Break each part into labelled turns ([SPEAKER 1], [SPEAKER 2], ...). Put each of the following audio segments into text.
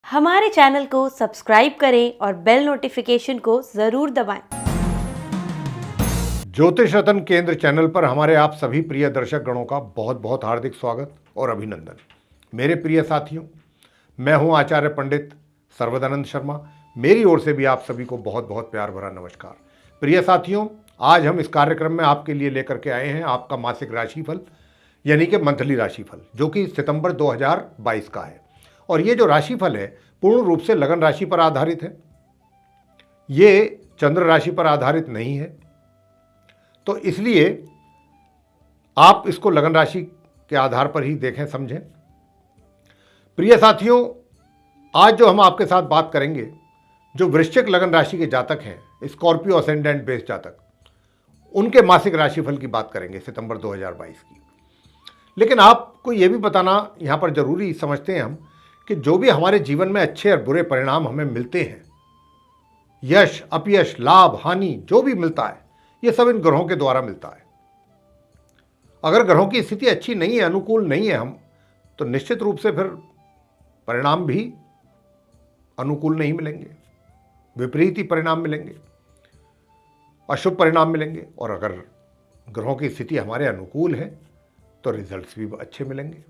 [SPEAKER 1] हमारे चैनल को सब्सक्राइब करें और बेल नोटिफिकेशन को ज़रूर दबाएं।
[SPEAKER 2] ज्योतिष रत्न केंद्र चैनल पर हमारे आप सभी प्रिय दर्शक गणों का बहुत बहुत हार्दिक स्वागत और अभिनंदन। मेरे प्रिय साथियों, मैं हूं आचार्य पंडित सर्वदानंद शर्मा। मेरी ओर से भी आप सभी को बहुत बहुत प्यार भरा नमस्कार। प्रिय साथियों, आज हम इस कार्यक्रम में आपके लिए लेकर के आए हैं आपका मासिक राशिफल यानी कि मंथली राशिफल, जो कि सितंबर 2022 का है। और ये जो राशिफल है पूर्ण रूप से लगन राशि पर आधारित है, ये चंद्र राशि पर आधारित नहीं है। तो इसलिए आप इसको लगन राशि के आधार पर ही देखें, समझें। प्रिय साथियों, आज जो हम आपके साथ बात करेंगे, जो वृश्चिक लगन राशि के जातक हैं, स्कॉर्पियो असेंडेंट बेस जातक, उनके मासिक राशिफल की बात करेंगे सितंबर 2022 की। लेकिन आपको यह भी बताना यहाँ पर जरूरी समझते हैं हम कि जो भी हमारे जीवन में अच्छे और बुरे परिणाम हमें मिलते हैं, यश अपयश लाभ हानि जो भी मिलता है, ये सब इन ग्रहों के द्वारा मिलता है। अगर ग्रहों की स्थिति अच्छी नहीं है, अनुकूल नहीं है हम, तो निश्चित रूप से फिर परिणाम भी अनुकूल नहीं मिलेंगे, विपरीत ही परिणाम मिलेंगे, अशुभ परिणाम मिलेंगे। और अगर ग्रहों की स्थिति हमारे अनुकूल है तो रिजल्ट्स भी अच्छे मिलेंगे,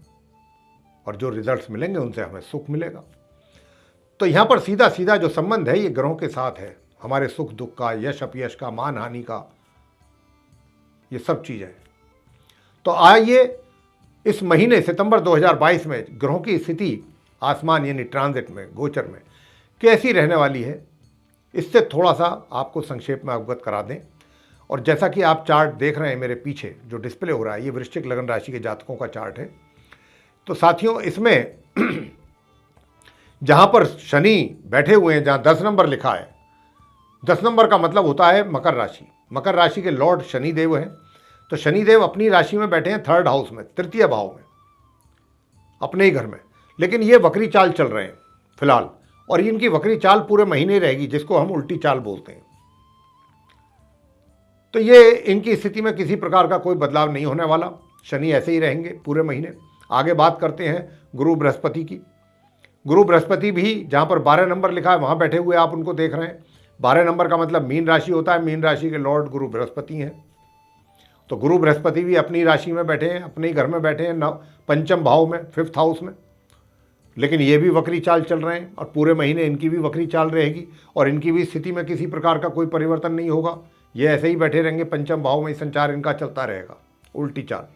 [SPEAKER 2] और जो रिजल्ट्स मिलेंगे उनसे हमें सुख मिलेगा। तो यहाँ पर सीधा सीधा जो संबंध है ये ग्रहों के साथ है, हमारे सुख दुख का, यश अपयश का, मान हानि का, ये सब चीज़ें। तो आइए इस महीने सितंबर 2022 में ग्रहों की स्थिति आसमान यानी ट्रांजिट में, गोचर में कैसी रहने वाली है, इससे थोड़ा सा आपको संक्षेप में अवगत करा दें। और जैसा कि आप चार्ट देख रहे हैं मेरे पीछे जो डिस्प्ले हो रहा है, ये वृश्चिक लगन राशि के जातकों का चार्ट है। तो साथियों, इसमें जहां पर शनि बैठे हुए हैं, जहां 10 नंबर लिखा है, 10 नंबर का मतलब होता है मकर राशि। मकर राशि के लॉर्ड शनिदेव हैं। तो शनिदेव अपनी राशि में बैठे हैं 3rd हाउस में, तृतीय भाव में, अपने ही घर में। लेकिन ये वक्री चाल चल रहे हैं फिलहाल, और इनकी वक्री चाल पूरे महीने रहेगी, जिसको हम उल्टी चाल बोलते हैं। तो ये इनकी स्थिति में किसी प्रकार का कोई बदलाव नहीं होने वाला, शनि ऐसे ही रहेंगे पूरे महीने। आगे बात करते हैं गुरु बृहस्पति की। गुरु बृहस्पति भी जहाँ पर 12 नंबर लिखा है वहाँ बैठे हुए आप उनको देख रहे हैं। 12 नंबर का मतलब मीन राशि होता है, मीन राशि के लॉर्ड गुरु बृहस्पति हैं। तो गुरु बृहस्पति भी अपनी राशि में बैठे हैं, अपने ही घर में बैठे हैं, पंचम भाव में, 5th हाउस में। लेकिन ये भी वक्री चाल चल रहे हैं और पूरे महीने इनकी भी वक्री चाल रहेगी, और इनकी भी स्थिति में किसी प्रकार का कोई परिवर्तन नहीं होगा। ये ऐसे ही बैठे रहेंगे, पंचम भाव में संचार इनका चलता रहेगा, उल्टी चाल।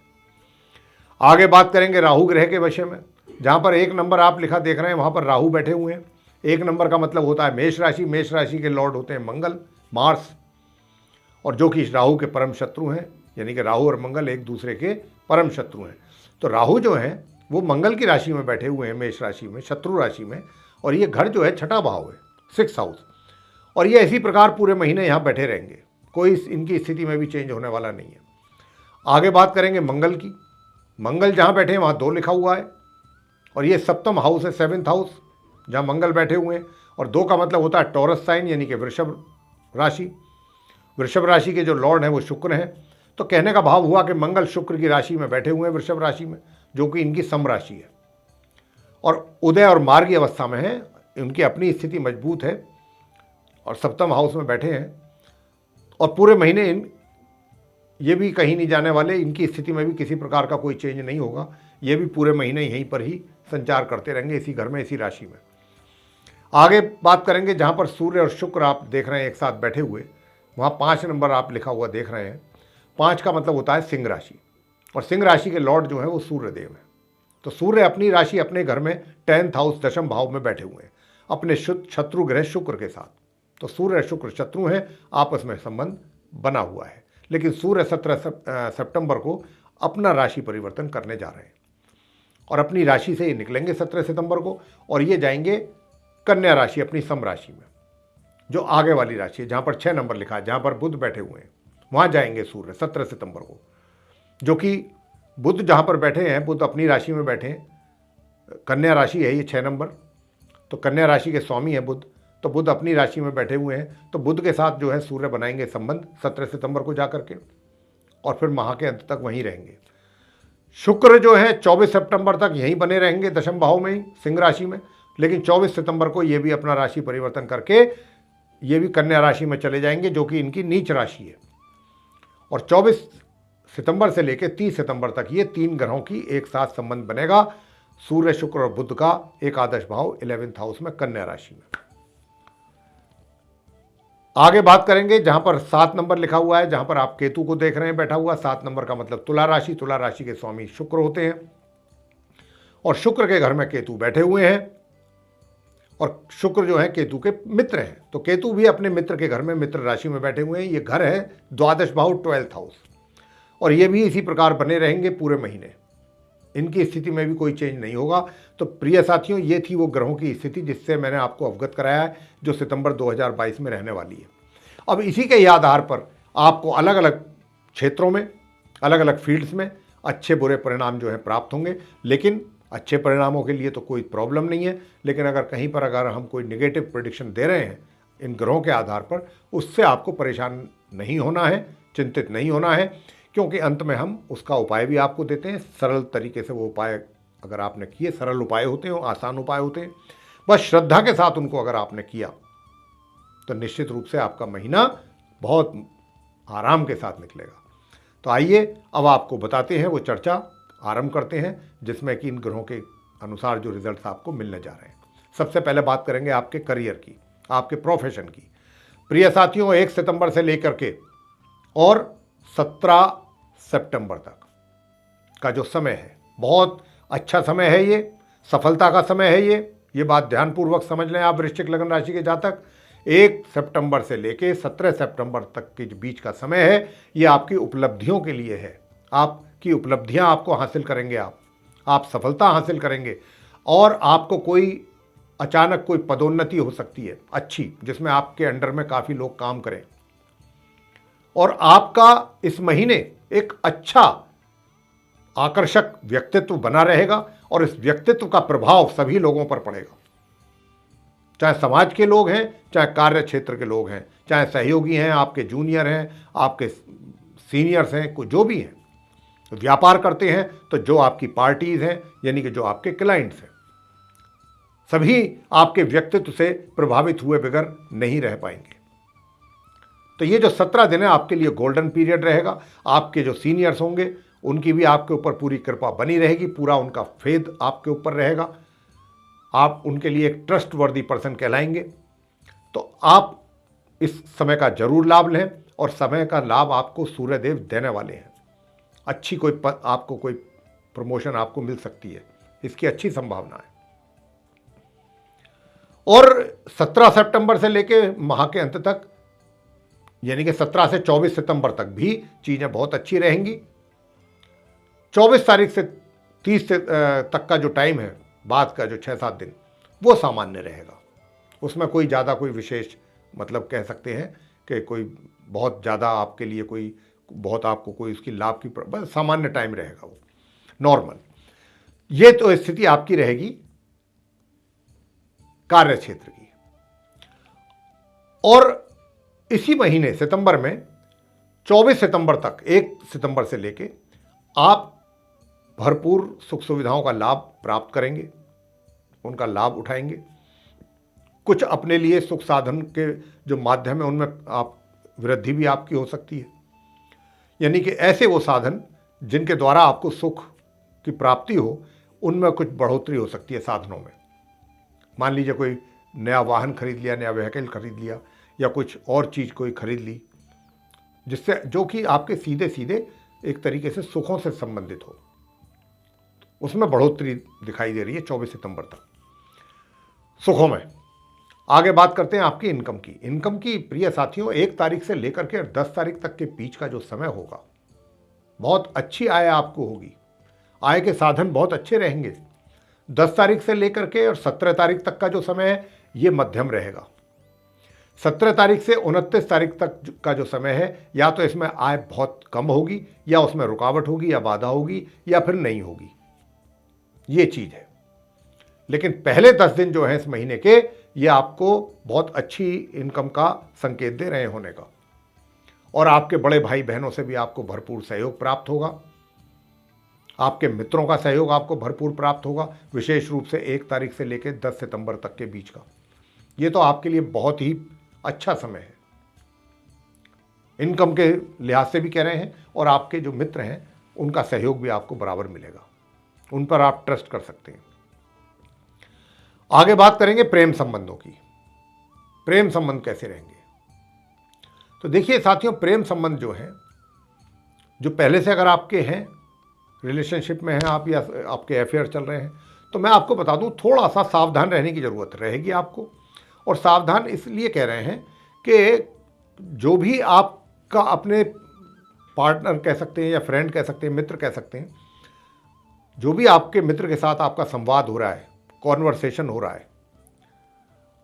[SPEAKER 2] आगे बात करेंगे राहु ग्रह के विषय में। जहाँ पर 1 नंबर आप लिखा देख रहे हैं वहाँ पर राहु बैठे हुए हैं। 1 नंबर का मतलब होता है मेष राशि। मेष राशि के लॉर्ड होते हैं मंगल, मार्स, और जो कि राहु के परम शत्रु हैं, यानी कि राहु और मंगल एक दूसरे के परम शत्रु हैं। तो राहु जो हैं वो मंगल की राशि में बैठे हुए हैं, मेष राशि में, शत्रु राशि में, और ये घर जो है 6ठा भाव है, 6th हाउस। और ये इसी प्रकार पूरे महीने यहाँ बैठे रहेंगे, कोई इनकी स्थिति में भी चेंज होने वाला नहीं है। आगे बात करेंगे मंगल की। मंगल जहाँ बैठे हैं वहाँ 2 लिखा हुआ है, और ये 7th हाउस है, 7th हाउस, जहाँ मंगल बैठे हुए हैं। और 2 का मतलब होता है टॉरस साइन यानी कि वृषभ राशि। वृषभ राशि के जो लॉर्ड हैं वो शुक्र हैं। तो कहने का भाव हुआ कि मंगल शुक्र की राशि में बैठे हुए हैं, वृषभ राशि में, जो कि इनकी सम राशि है, और उदय और मार्गी अवस्था में है। उनकी अपनी स्थिति मजबूत है और 7th हाउस में बैठे हैं, और पूरे महीने ये भी कहीं नहीं जाने वाले। इनकी स्थिति में भी किसी प्रकार का कोई चेंज नहीं होगा। ये भी पूरे महीने यहीं पर ही संचार करते रहेंगे, इसी घर में, इसी राशि में। आगे बात करेंगे जहाँ पर सूर्य और शुक्र आप देख रहे हैं एक साथ बैठे हुए, वहाँ 5 नंबर आप लिखा हुआ देख रहे हैं। 5 का मतलब होता है सिंह राशि, और सिंह राशि के लॉर्ड जो है वो सूर्य देव है। तो सूर्य अपनी राशि, अपने घर में 10th हाउस, 10th भाव में बैठे हुए हैं, अपने शत्रु ग्रह शुक्र के साथ। तो सूर्य शुक्र शत्रु हैं, आपस में संबंध बना हुआ है। लेकिन सूर्य 17 सितंबर को अपना राशि परिवर्तन करने जा रहे हैं, और अपनी राशि से ये निकलेंगे 17 सितंबर को, और ये जाएंगे कन्या राशि, अपनी सम राशि में, जो आगे वाली राशि है, जहाँ पर 6 नंबर लिखा है, जहाँ पर बुध बैठे हुए हैं, वहाँ जाएंगे सूर्य 17 सितंबर को। जो कि बुध जहाँ पर बैठे हैं, बुध अपनी राशि में बैठे हैं, कन्या राशि है ये 6 नंबर, तो कन्या राशि के स्वामी है बुध। तो बुध अपनी राशि में बैठे हुए हैं, तो बुध के साथ जो है सूर्य बनाएंगे संबंध 17 सितंबर को जा करके, और फिर माह के अंत तक वहीं रहेंगे। शुक्र जो है 24 सितंबर तक यहीं बने रहेंगे, 10वें भाव में ही, सिंह राशि में, लेकिन 24 सितंबर को ये भी अपना राशि परिवर्तन करके ये भी कन्या राशि में चले जाएंगे, जो कि इनकी नीच राशि है। और 24 सितंबर से लेकर 30 सितंबर तक ये 3 ग्रहों की एक साथ संबंध बनेगा, सूर्य, शुक्र और बुध का एकादश भाव 11th हाउस में कन्या राशि में। आगे बात करेंगे जहां पर 7 नंबर लिखा हुआ है, जहां पर आप केतु को देख रहे हैं बैठा हुआ। 7 नंबर का मतलब तुला राशि। तुला राशि के स्वामी शुक्र होते हैं और शुक्र के घर में केतु बैठे हुए हैं और शुक्र जो है केतु के मित्र हैं, तो केतु भी अपने मित्र के घर में मित्र राशि में बैठे हुए हैं। ये घर है द्वादश भाव 12th हाउस, और ये भी इसी प्रकार बने रहेंगे पूरे महीने। इनकी स्थिति में भी कोई चेंज नहीं होगा। तो प्रिय साथियों, ये थी वो ग्रहों की स्थिति जिससे मैंने आपको अवगत कराया है, जो सितंबर 2022 में रहने वाली है। अब इसी के ही आधार पर आपको अलग अलग क्षेत्रों में, अलग अलग फील्ड्स में अच्छे बुरे परिणाम जो हैं प्राप्त होंगे। लेकिन अच्छे परिणामों के लिए तो कोई प्रॉब्लम नहीं है, लेकिन अगर हम कोई निगेटिव प्रेडिक्शन दे रहे हैं इन ग्रहों के आधार पर, उससे आपको परेशान नहीं होना है, चिंतित नहीं होना है, क्योंकि अंत में हम उसका उपाय भी आपको देते हैं। सरल तरीके से वो उपाय अगर आपने किए, सरल उपाय होते हैं, आसान उपाय होते हैं, बस श्रद्धा के साथ उनको अगर आपने किया तो निश्चित रूप से आपका महीना बहुत आराम के साथ निकलेगा। तो आइए अब आपको बताते हैं, वो चर्चा आरंभ करते हैं जिसमें कि इन ग्रहों के अनुसार जो रिजल्ट्स आपको मिलने जा रहे हैं। सबसे पहले बात करेंगे आपके करियर की, आपके प्रोफेशन की। प्रिय साथियों, 1 सितंबर से लेकर के और 17 सितंबर तक का जो समय है, बहुत अच्छा समय है, ये सफलता का समय है। ये बात ध्यानपूर्वक समझ लें आप वृश्चिक लग्न राशि के जातक। 1 सितंबर से लेकर 17 सितंबर तक के बीच का समय है, ये आपकी उपलब्धियों के लिए है। आपकी उपलब्धियां आपको हासिल करेंगे, आप सफलता हासिल करेंगे, और आपको कोई अचानक कोई पदोन्नति हो सकती है अच्छी, जिसमें आपके अंडर में काफ़ी लोग काम करें। और आपका इस महीने एक अच्छा आकर्षक व्यक्तित्व बना रहेगा, और इस व्यक्तित्व का प्रभाव सभी लोगों पर पड़ेगा, चाहे समाज के लोग हैं, चाहे कार्य क्षेत्र के लोग हैं, चाहे सहयोगी हैं, आपके जूनियर हैं, आपके सीनियर्स हैं, जो भी हैं, व्यापार करते हैं, तो जो आपकी पार्टीज हैं, यानी कि जो आपके क्लाइंट्स हैं, सभी आपके व्यक्तित्व से प्रभावित हुए बगैर नहीं रह पाएंगे। तो ये जो 17 दिन है आपके लिए गोल्डन पीरियड रहेगा। आपके जो सीनियर्स होंगे उनकी भी आपके ऊपर पूरी कृपा बनी रहेगी, पूरा उनका फेथ आपके ऊपर रहेगा, आप उनके लिए एक ट्रस्ट वर्दी पर्सन कहलाएंगे। तो आप इस समय का जरूर लाभ लें, और समय का लाभ आपको सूर्यदेव देने वाले हैं। अच्छी आपको कोई प्रमोशन आपको मिल सकती है, इसकी अच्छी संभावना है। और 17 सितंबर से लेकर माह के अंत तक, यानी कि 17 से 24 सितंबर तक भी चीज़ें बहुत अच्छी रहेंगी। 24 तारीख से 30 तक का जो टाइम है, बाद का जो 6-7 दिन, वो सामान्य रहेगा। उसमें कोई ज़्यादा कोई विशेष मतलब कह सकते हैं कि कोई बहुत ज़्यादा आपके लिए कोई बहुत आपको कोई उसकी लाभ की, बस सामान्य टाइम रहेगा, वो नॉर्मल। ये तो स्थिति आपकी रहेगी कार्य क्षेत्र की। और इसी महीने सितंबर में 24 सितंबर तक, 1 सितंबर से लेके आप भरपूर सुख सुविधाओं का लाभ प्राप्त करेंगे, उनका लाभ उठाएंगे। कुछ अपने लिए सुख साधन के जो माध्यम है उनमें आप वृद्धि भी आपकी हो सकती है, यानी कि ऐसे वो साधन जिनके द्वारा आपको सुख की प्राप्ति हो, उनमें कुछ बढ़ोतरी हो सकती है साधनों में। मान लीजिए कोई नया वाहन खरीद लिया, नया व्हीकल खरीद लिया, या कुछ और चीज़ कोई खरीद ली, जिससे जो कि आपके सीधे सीधे एक तरीके से सुखों से संबंधित हो, उसमें बढ़ोतरी दिखाई दे रही है 24 सितंबर तक सुखों में। आगे बात करते हैं आपकी इनकम की। इनकम की प्रिय साथियों, 1 तारीख से लेकर के 10 तारीख तक के बीच का जो समय होगा, बहुत अच्छी आय आपको होगी। आय के साधन बहुत अच्छे रहेंगे। 10 तारीख से लेकर के और 17 तारीख तक का जो समय है, ये मध्यम रहेगा। 17 तारीख से 29 तारीख तक का जो समय है, या तो इसमें आय बहुत कम होगी, या उसमें रुकावट होगी, या बाधा होगी, या फिर नहीं होगी, ये चीज़ है। लेकिन पहले 10 दिन जो है इस महीने के, ये आपको बहुत अच्छी इनकम का संकेत दे रहे होने का, और आपके बड़े भाई बहनों से भी आपको भरपूर सहयोग प्राप्त होगा। आपके मित्रों का सहयोग आपको भरपूर प्राप्त होगा, विशेष रूप से 1 तारीख से लेकर 10 सितंबर तक के बीच का। ये तो आपके लिए बहुत ही अच्छा समय है, इनकम के लिहाज से भी कह रहे हैं, और आपके जो मित्र हैं उनका सहयोग भी आपको बराबर मिलेगा, उन पर आप ट्रस्ट कर सकते हैं। आगे बात करेंगे प्रेम संबंधों की। प्रेम संबंध कैसे रहेंगे? तो देखिए साथियों, प्रेम संबंध जो है, जो पहले से अगर आपके हैं, रिलेशनशिप में हैं आप, या आपके अफेयर चल रहे हैं, तो मैं आपको बता दूं, थोड़ा सा सावधान रहने की ज़रूरत रहेगी आपको। और सावधान इसलिए कह रहे हैं कि जो भी आपका अपने पार्टनर कह सकते हैं या फ्रेंड कह सकते हैं, मित्र कह सकते हैं, जो भी आपके मित्र के साथ आपका संवाद हो रहा है, कॉन्वर्सेशन हो रहा है,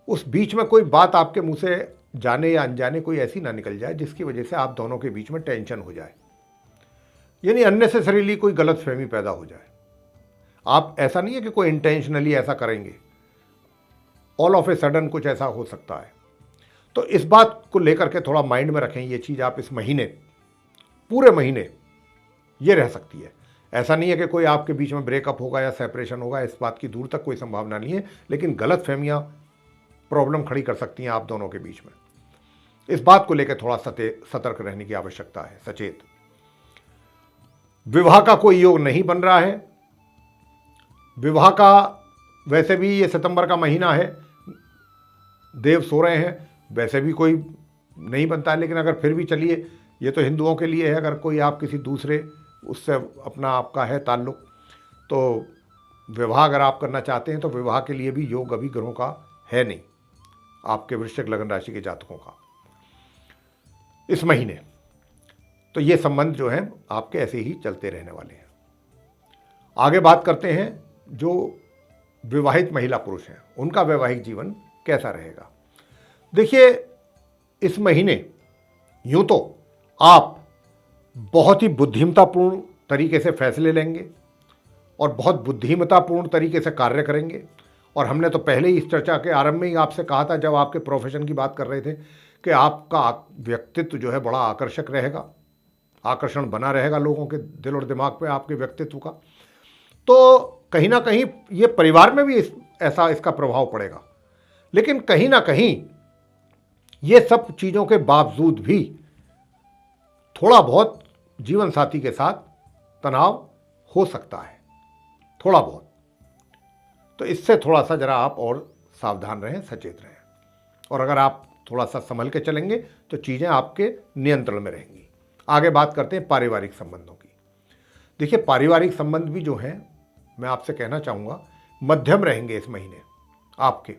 [SPEAKER 2] उस बीच में कोई बात आपके मुंह से जाने या अनजाने कोई ऐसी ना निकल जाए जिसकी वजह से आप दोनों के बीच में टेंशन हो जाए, यानी अननेसेसरीली कोई गलतफहमी पैदा हो जाए। आप, ऐसा नहीं है कि कोई इंटेंशनली ऐसा करेंगे, ऑल ऑफ ए सडन कुछ ऐसा हो सकता है। तो इस बात को लेकर के थोड़ा माइंड में रखें। ये चीज़ आप इस महीने, पूरे महीने ये रह सकती है। ऐसा नहीं है कि कोई आपके बीच में ब्रेकअप होगा या सेपरेशन होगा, इस बात की दूर तक कोई संभावना नहीं है, लेकिन गलतफहमियां प्रॉब्लम खड़ी कर सकती हैं आप दोनों के बीच में। इस बात को लेकर थोड़ा सतर्क रहने की आवश्यकता है, सचेत। विवाह का कोई योग नहीं बन रहा है। विवाह का वैसे भी ये सितंबर का महीना है, देव सो रहे हैं, वैसे भी कोई नहीं बनता है। लेकिन अगर फिर भी चलिए, ये तो हिंदुओं के लिए है, अगर कोई आप किसी दूसरे उससे अपना आपका है ताल्लुक, तो विवाह अगर आप करना चाहते हैं तो विवाह के लिए भी योग अभी ग्रहों का है नहीं, आपके वृश्चिक लगन राशि के जातकों का इस महीने। तो ये संबंध जो है आपके ऐसे ही चलते रहने वाले हैं। आगे बात करते हैं जो विवाहित महिला पुरुष हैं, उनका वैवाहिक जीवन कैसा रहेगा। देखिए, इस महीने यूं तो आप बहुत ही बुद्धिमतापूर्ण तरीके से फैसले लेंगे और बहुत बुद्धिमतापूर्ण तरीके से कार्य करेंगे। और हमने तो पहले ही इस चर्चा के आरंभ में ही आपसे कहा था, जब आपके प्रोफेशन की बात कर रहे थे, कि आपका व्यक्तित्व जो है बड़ा आकर्षक रहेगा, आकर्षण बना रहेगा लोगों के दिल और दिमाग पे आपके व्यक्तित्व का। तो कहीं ना कहीं ये परिवार में भी इसका प्रभाव पड़ेगा। लेकिन कहीं ना कहीं ये सब चीज़ों के बावजूद भी थोड़ा बहुत जीवन साथी के साथ तनाव हो सकता है, थोड़ा बहुत। तो इससे थोड़ा सा जरा आप और सावधान रहें, सचेत रहें। और अगर आप थोड़ा सा संभल के चलेंगे तो चीज़ें आपके नियंत्रण में रहेंगी। आगे बात करते हैं पारिवारिक संबंधों की। देखिए, पारिवारिक संबंध भी जो हैं, मैं आपसे कहना चाहूँगा, मध्यम रहेंगे इस महीने आपके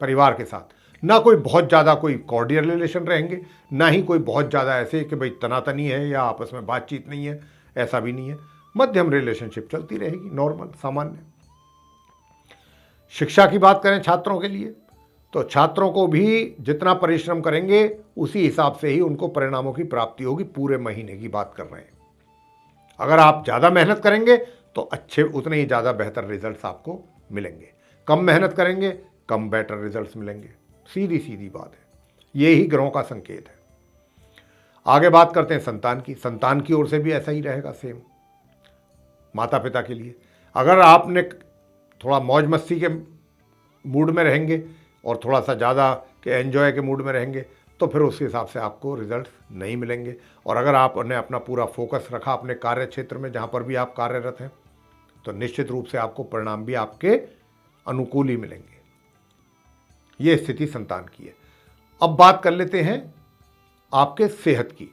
[SPEAKER 2] परिवार के साथ। ना कोई बहुत ज़्यादा कोई कॉर्डियल रिलेशन रहेंगे, ना ही कोई बहुत ज़्यादा ऐसे कि भाई तनातनी है या आपस में बातचीत नहीं है, ऐसा भी नहीं है। मध्यम रिलेशनशिप चलती रहेगी, नॉर्मल, सामान्य। शिक्षा की बात करें छात्रों के लिए, तो छात्रों को भी जितना परिश्रम करेंगे उसी हिसाब से ही उनको परिणामों की प्राप्ति होगी। पूरे महीने की बात कर रहे हैं। अगर आप ज़्यादा मेहनत करेंगे तो अच्छे, उतने ही ज़्यादा बेहतर रिजल्ट्स आपको मिलेंगे। कम मेहनत करेंगे, कम बेटर रिजल्ट्स मिलेंगे। सीधी सीधी बात है, ये ही ग्रहों का संकेत है। आगे बात करते हैं संतान की। संतान की ओर से भी ऐसा ही रहेगा, सेम। माता पिता के लिए अगर आपने थोड़ा मौज मस्ती के मूड में रहेंगे और थोड़ा सा ज़्यादा के एंजॉय के मूड में रहेंगे, तो फिर उस हिसाब से आपको रिजल्ट्स नहीं मिलेंगे। और अगर आपने अपना पूरा फोकस रखा अपने कार्य क्षेत्र में, जहाँ पर भी आप कार्यरत हैं, तो निश्चित रूप से आपको परिणाम भी आपके अनुकूल ही मिलेंगे। ये स्थिति संतान की है। अब बात कर लेते हैं आपके सेहत की,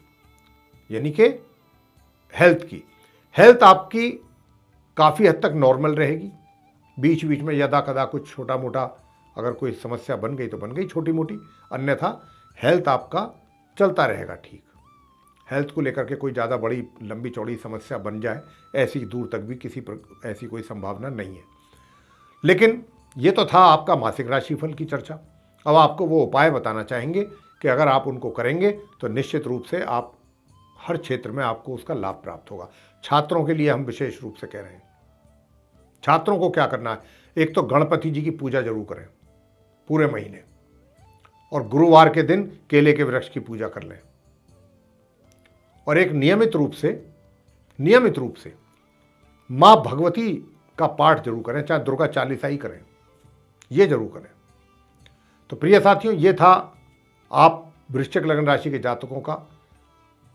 [SPEAKER 2] यानी कि हेल्थ की। हेल्थ आपकी काफ़ी हद तक नॉर्मल रहेगी। बीच बीच में यदा कदा कुछ छोटा मोटा अगर कोई समस्या बन गई तो बन गई, छोटी मोटी, अन्यथा हेल्थ आपका चलता रहेगा ठीक। हेल्थ को लेकर के कोई ज़्यादा बड़ी लंबी चौड़ी समस्या बन जाए, ऐसी दूर तक भी ऐसी कोई संभावना नहीं है। लेकिन ये तो था आपका मासिक राशिफल की चर्चा। अब आपको वो उपाय बताना चाहेंगे कि अगर आप उनको करेंगे तो निश्चित रूप से आप हर क्षेत्र में आपको उसका लाभ प्राप्त होगा। छात्रों के लिए हम विशेष रूप से कह रहे हैं, छात्रों को क्या करना है, एक तो गणपति जी की पूजा जरूर करें पूरे महीने, और गुरुवार के दिन केले के वृक्ष की पूजा कर लें। और एक नियमित रूप से माँ भगवती का पाठ जरूर करें, चाहे दुर्गा चालीसा ही करें, ये जरूर करें। तो प्रिय साथियों, ये था आप वृश्चिक लग्न राशि के जातकों का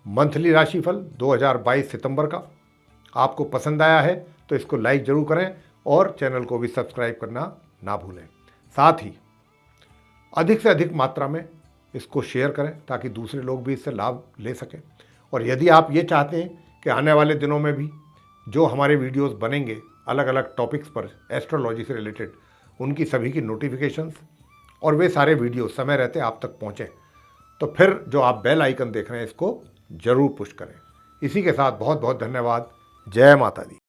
[SPEAKER 2] मंथली राशिफल 2022 सितंबर का। आपको पसंद आया है तो इसको लाइक जरूर करें और चैनल को भी सब्सक्राइब करना ना भूलें। साथ ही अधिक से अधिक मात्रा में इसको शेयर करें ताकि दूसरे लोग भी इससे लाभ ले सकें। और यदि आप ये चाहते हैं कि आने वाले दिनों में भी जो हमारे वीडियोस बनेंगे अलग अलग टॉपिक्स पर एस्ट्रोलॉजी से रिलेटेड, उनकी सभी की नोटिफिकेशंस और वे सारे वीडियो समय रहते आप तक पहुँचें, तो फिर जो आप बेल आइकन देख रहे हैं इसको ज़रूर पुश करें। इसी के साथ बहुत बहुत धन्यवाद। जय माता दी।